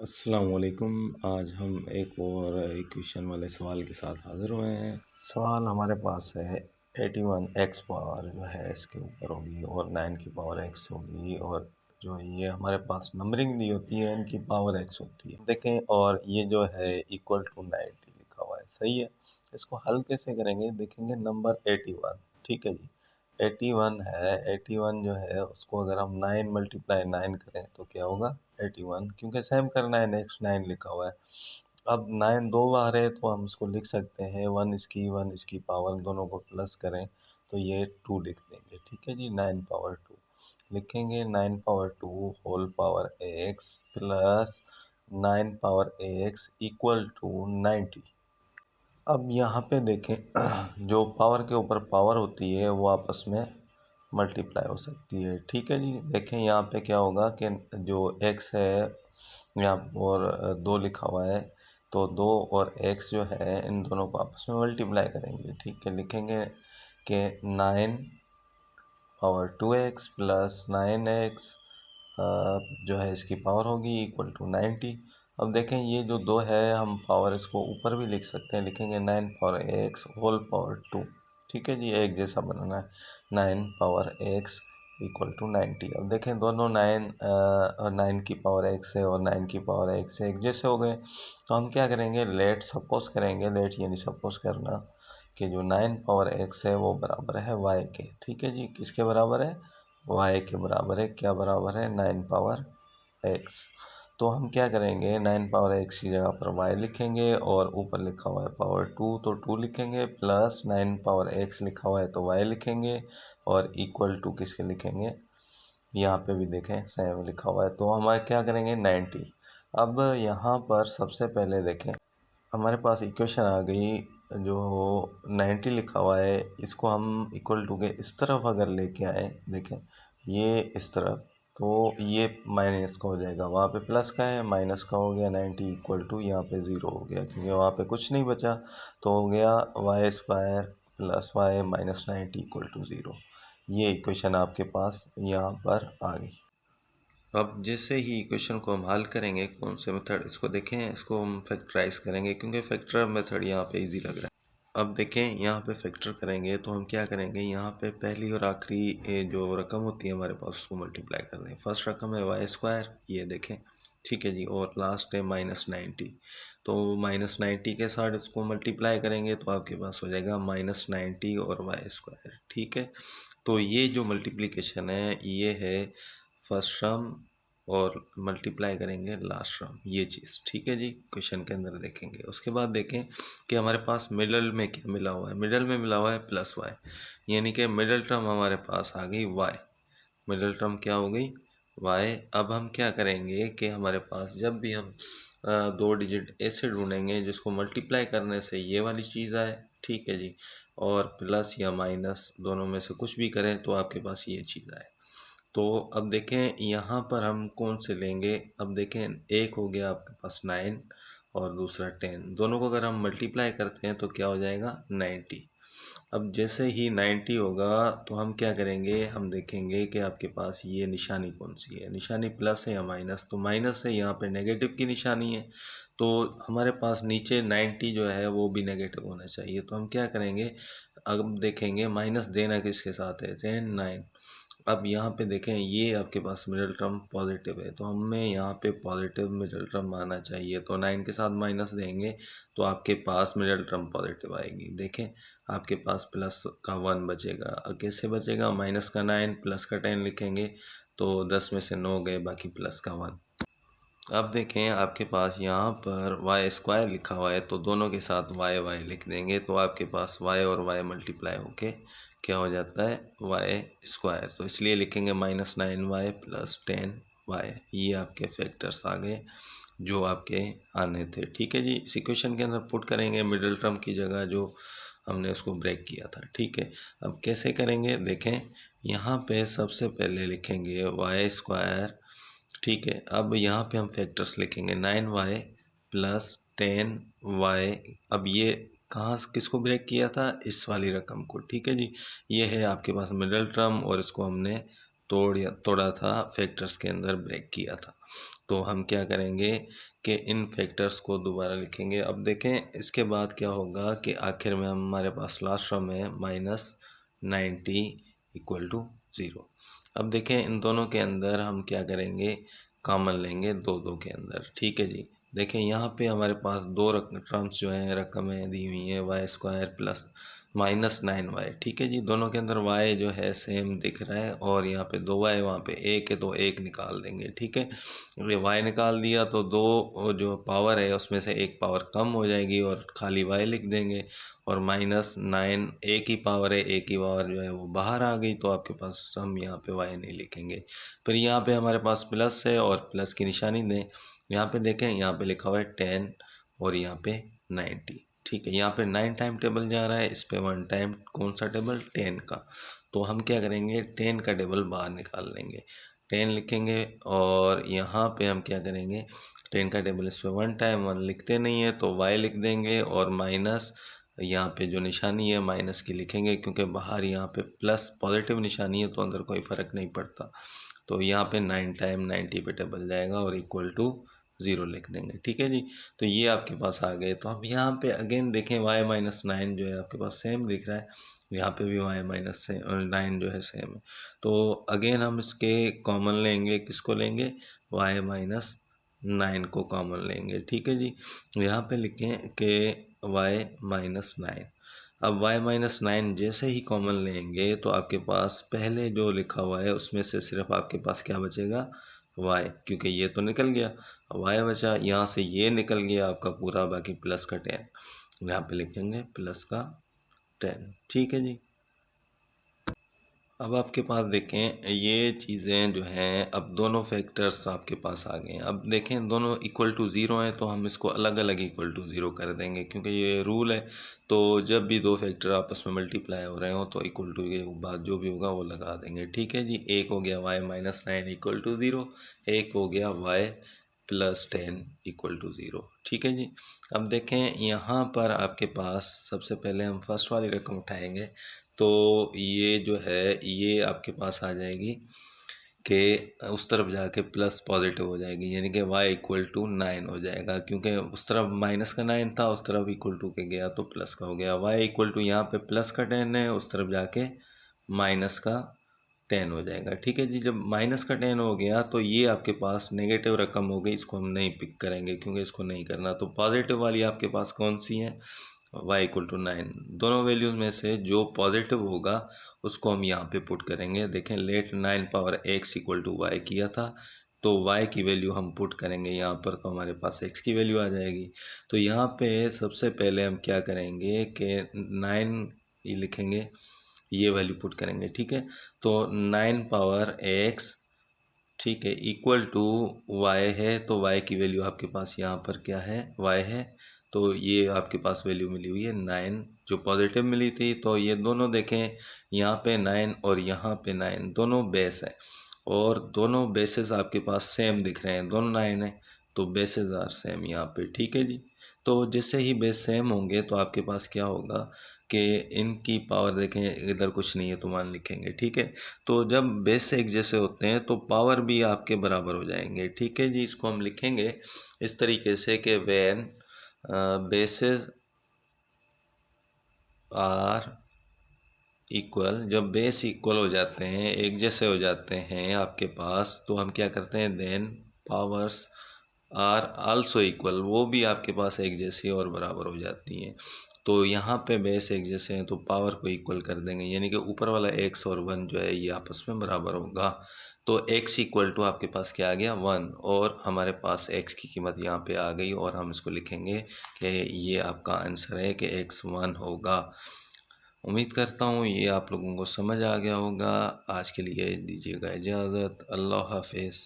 अस्सलाम वालेकुम। आज हम एक और इक्वेशन वाले सवाल के साथ हाज़िर हुए हैं। सवाल हमारे पास है 81x पावर जो है इसके ऊपर होगी और 9 की पावर x होगी, और जो ये हमारे पास नंबरिंग दी होती है इनकी पावर x होती है। देखें, और ये जो है इक्वल टू 90 लिखा हुआ है। सही है, इसको हल कैसे करेंगे देखेंगे। नंबर 81, ठीक है जी, 81 है। 81 जो है उसको अगर हम 9 मल्टीप्लाई 9 करें तो क्या होगा 81, क्योंकि सेम करना है, नेक्स्ट 9 लिखा हुआ है। अब 9 दो बार है तो हम इसको लिख सकते हैं 1 इसकी पावर, दोनों को प्लस करें तो ये 2 लिख देंगे। ठीक है जी, 9 पावर 2 लिखेंगे। 9 power 2 whole power x plus 9 power x equal to 90। अब यहाँ पे देखें जो पावर के ऊपर पावर होती है वो आपस में मल्टीप्लाई हो सकती है। ठीक है जी, देखें यहाँ पे क्या होगा कि जो x है यहाँ और 2 लिखा हुआ है, तो 2 और x जो है इन दोनों को आपस में मल्टीप्लाई करेंगे। ठीक है, लिखेंगे कि 9 पावर 2x प्लस 9x जो है इसकी पावर होगी इक्वल टू 90। अब देखें ये जो 2 है हम पावर इसको ऊपर भी लिख सकते हैं, लिखेंगे 9 पावर x होल पावर 2। ठीक है जी, एक जैसा बनाना है, 9 पावर x इक्वल टू 90। अब देखें दोनों 9 और 9 की पावर x है और 9 की पावर x है, एक जैसे हो गए। तो हम क्या करेंगे, लेट सपोज करेंगे, लेट यानी सपोज करना कि जो 9 पावर x है वो बराबर है y के। ठीक है जी, किसके बराबर है, y के बराबर है। क्या बराबर है, 9 पावर x। तो हम क्या करेंगे, 9 पावर x की जगह पर y लिखेंगे, और ऊपर लिखा हुआ है पावर 2 तो 2 लिखेंगे, प्लस 9 पावर x लिखा हुआ है तो y लिखेंगे, और इक्वल टू किसके लिखेंगे, यहाँ पे भी देखें सेम लिखा हुआ है। तो हम क्या करेंगे 90। अब यहाँ पर सबसे पहले देखें हमारे पास इक्वेशन आ गई, जो 90 लिखा हुआ है इसको हम इक्वल टू के इस तरफ अगर लेके आए, देखें ये इस तरफ, तो ये माइनस का हो जाएगा, वहाँ पे प्लस का है, माइनस का हो गया। 90 इक्वल टू यहाँ पे 0 हो गया क्योंकि वहाँ पे कुछ नहीं बचा, तो हो गया Y square plus Y minus 90 equal to 0। ये इक्वेशन आपके पास यहाँ पर आ गई। अब जैसे ही इक्वेशन को हम हल करेंगे, कौन से मेथड, इसको देखें, इसको हम फैक्टराइज करेंगे क्योंकि फैक्टर मेथड यहाँ पे इजी लग रहा है। अब देखें यहाँ पे फैक्टर करेंगे तो हम क्या करेंगे, यहाँ पे पहली और आखिरी जो रकम होती है हमारे पास उसको मल्टीप्लाई कर दें। फर्स्ट रकम है वाई स्क्वायर, ये देखें, ठीक है जी, और लास्ट है माइनस 90। तो माइनस 90 के साथ इसको मल्टीप्लाई करेंगे तो आपके पास हो जाएगा माइनस 90 और वाई स्क्वायर। ठीक है, तो ये जो मल्टीप्लिकेशन है ये है फर्स्ट टर्म, और मल्टीप्लाई करेंगे लास्ट टर्म, ये चीज़। ठीक है जी, क्वेश्चन के अंदर देखेंगे। उसके बाद देखें कि हमारे पास मिडल में क्या मिला हुआ है, मिडल में मिला हुआ है प्लस वाई, यानी कि मिडल टर्म हमारे पास आ गई वाई। मिडल टर्म क्या हो गई, वाई। अब हम क्या करेंगे कि हमारे पास जब भी हम 2 डिजिट ऐसे ढूंढेंगे जिसको मल्टीप्लाई करने से ये वाली चीज़ आए, ठीक है जी, और प्लस या माइनस दोनों में से कुछ भी करें तो आपके पास ये चीज़ आए। तो अब देखें यहाँ पर हम कौन से लेंगे। अब देखें एक हो गया आपके पास 9 और दूसरा 10, दोनों को अगर हम मल्टीप्लाई करते हैं तो क्या हो जाएगा 90। अब जैसे ही 90 होगा तो हम क्या करेंगे, हम देखेंगे कि आपके पास ये निशानी कौन सी है, निशानी प्लस है या माइनस, तो माइनस है, यहाँ पे नेगेटिव की निशानी है, तो हमारे पास नीचे 90 जो है वो भी नेगेटिव होना चाहिए। तो हम क्या करेंगे, अब देखेंगे माइनस देना किसके साथ है, 10 9। अब यहाँ पे देखें ये आपके पास मिडल टर्म पॉजिटिव है, तो हमें यहाँ पे पॉजिटिव मिडल टर्म आना चाहिए, तो 9 के साथ माइनस देंगे तो आपके पास मिडल टर्म पॉजिटिव आएगी। देखें आपके पास प्लस का 1 बचेगा, कैसे बचेगा, माइनस का 9 प्लस का 10 लिखेंगे तो 10 में से 9 गए, बाकी प्लस का 1। अब देखें आपके पास यहाँ पर वाई स्क्वायर लिखा हुआ है, तो दोनों के साथ वाई वाई लिख देंगे, तो आपके पास वाई और वाई मल्टीप्लाई होके क्या हो जाता है, वाई स्क्वायर। तो इसलिए लिखेंगे माइनस 9y प्लस 10y। ये आपके फैक्टर्स आ गए जो आपके आने थे। ठीक है जी, इस इक्वेशन के अंदर पुट करेंगे मिडिल टर्म की जगह जो हमने उसको ब्रेक किया था। ठीक है, अब कैसे करेंगे देखें, यहाँ पे सबसे पहले लिखेंगे वाई स्क्वायर। ठीक है, अब यहाँ पे हम फैक्टर्स लिखेंगे 9y प्लस 10y। अब ये कहाँ किसको ब्रेक किया था, इस वाली रकम को। ठीक है जी, ये है आपके पास मिडल टर्म और इसको हमने तोड़ा था, फैक्टर्स के अंदर ब्रेक किया था। तो हम क्या करेंगे कि इन फैक्टर्स को दोबारा लिखेंगे। अब देखें इसके बाद क्या होगा कि आखिर में हमारे पास लास्ट टर्म है -90 इक्वल टू 0। अब देखें इन दोनों के अंदर हम क्या करेंगे, कॉमन लेंगे दो के अंदर। ठीक है जी, देखें यहाँ पे हमारे पास दो टर्म्स जो हैं रकमें दी हुई हैं y² प्लस -9y। ठीक है जी, दोनों के अंदर y जो है सेम दिख रहा है और यहाँ पे 2y वहाँ पे 1 है तो 1 निकाल देंगे। ठीक है, ये y निकाल दिया तो दो जो पावर है उसमें से एक पावर कम हो जाएगी और खाली y लिख देंगे। और -9 एक ही पावर है, एक ही पावर जो है वो बाहर आ गई तो आपके पास हम यहाँ पे y नहीं लिखेंगे। फिर यहाँ पे हमारे पास प्लस है और प्लस की निशानी दें। यहाँ पे देखें, यहाँ पे लिखा हुआ है 10 और यहाँ पे 90। ठीक है, यहाँ पे 9 टाइम टेबल जा रहा है, इस पे 1 टाइम कौन सा टेबल, 10 का। तो हम क्या करेंगे, 10 का टेबल बाहर निकाल लेंगे, 10 लिखेंगे। और यहाँ पे हम क्या करेंगे, 10 का टेबल इस पे 1 टाइम 1 लिखते नहीं है तो y लिख देंगे और माइनस यहाँ पे जो निशानी है माइनस की लिखेंगे, क्योंकि बाहर यहाँ पे प्लस पॉजिटिव निशानी है तो अंदर कोई फ़र्क नहीं पड़ता। तो यहाँ पे 9 टाइम 90 पे टेबल जाएगा और इक्वल टू 0 लिख देंगे। ठीक है जी, तो ये आपके पास आ गए। तो अब यहाँ पे अगेन देखें y-9 जो है आपके पास सेम दिख रहा है, यहाँ पे भी y-9 जो है सेम है। तो अगेन हम इसके कॉमन लेंगे, किसको लेंगे, y-9 को कॉमन लेंगे। ठीक है जी, यहाँ पे लिखें कि y-9। अब y-9 जैसे ही कॉमन लेंगे तो आपके पास पहले जो लिखा हुआ है उसमें से सिर्फ आपके पास क्या बचेगा, y, क्योंकि ये तो निकल गया, y बचा, यहाँ से ये निकल गया आपका पूरा, बाकी प्लस का 10 यहाँ पे लिखेंगे प्लस का 10। ठीक है जी, अब आपके पास देखें ये चीज़ें जो हैं, अब दोनों फैक्टर्स आपके पास आ गए हैं। अब देखें दोनों इक्वल टू 0 हैं तो हम इसको अलग अलग इक्वल टू 0 कर देंगे, क्योंकि ये रूल है। तो जब भी दो फैक्टर आपस में मल्टीप्लाई हो रहे हो तो इक्वल टू के बाद जो भी होगा वो लगा देंगे। ठीक है जी, एक हो गया y-9 इक्वल टू 0, एक हो गया y प्लस 10 इक्वल टू 0। ठीक है जी, अब देखें यहाँ पर आपके पास सबसे पहले हम फर्स्ट वाली रकम उठाएंगे तो ये जो है ये आपके पास आ जाएगी कि उस तरफ जाके प्लस पॉजिटिव हो जाएगी, यानी कि y इक्वल टू 9 हो जाएगा, क्योंकि उस तरफ माइनस का 9 था, उस तरफ इक्वल टू के गया तो प्लस का हो गया। y इक्वल टू यहाँ पे प्लस का 10 है, उस तरफ जाके माइनस का 10 हो जाएगा। ठीक है जी, जब माइनस का 10 हो गया तो ये आपके पास नेगेटिव रकम हो गई, इसको हम नहीं पिक करेंगे क्योंकि इसको नहीं करना। तो पॉजिटिव वाली आपके पास कौन सी है, y इक्वल टू 9। दोनों वैल्यूज़ में से जो पॉजिटिव होगा उसको हम यहाँ पे पुट करेंगे। देखें let 9 power x equal to y किया था, तो y की वैल्यू हम पुट करेंगे यहाँ पर तो हमारे पास x की वैल्यू आ जाएगी। तो यहाँ पे सबसे पहले हम क्या करेंगे कि 9 ये लिखेंगे, ये वैल्यू पुट करेंगे। ठीक है, तो 9 पावर x, ठीक है, इक्वल टू y है, तो y की वैल्यू आपके पास यहाँ पर क्या है, y है। तो ये आपके पास वैल्यू मिली हुई है 9, जो पॉजिटिव मिली थी। तो ये दोनों देखें, यहाँ पे 9 और यहाँ पे 9 दोनों बेस है और दोनों बेसेस आपके पास सेम दिख रहे हैं, दोनों 9 है तो बेसेस आर सेम यहाँ पे। ठीक है जी, तो जैसे ही बेस सेम होंगे तो आपके पास क्या होगा कि इनकी पावर देखें, इधर कुछ नहीं है तो मान लिखेंगे। ठीक है, तो जब बेस एक जैसे होते हैं तो पावर भी आपके बराबर हो जाएंगे। ठीक है जी, इसको हम लिखेंगे इस तरीके से कि व्हेन बेसेस आर इक्वल, जब बेस इक्वल हो जाते हैं, एक जैसे हो जाते हैं आपके पास, तो हम क्या करते हैं, then powers are also equal, वो भी आपके पास एक जैसी और बराबर हो जाती हैं। तो यहाँ पे बेस एक जैसे हैं तो पावर को इक्वल कर देंगे, यानी कि ऊपर वाला x और 1 जो है ये आपस में बराबर होगा। तो x इक्वल टू आपके पास क्या आ गया, 1, और हमारे पास x की कीमत यहाँ पे आ गई और हम इसको लिखेंगे कि ये आपका आंसर है कि x 1 होगा। उम्मीद करता हूँ ये आप लोगों को समझ आ गया होगा। आज के लिए दीजिएगा इजाज़त, अल्लाह हाफिज़।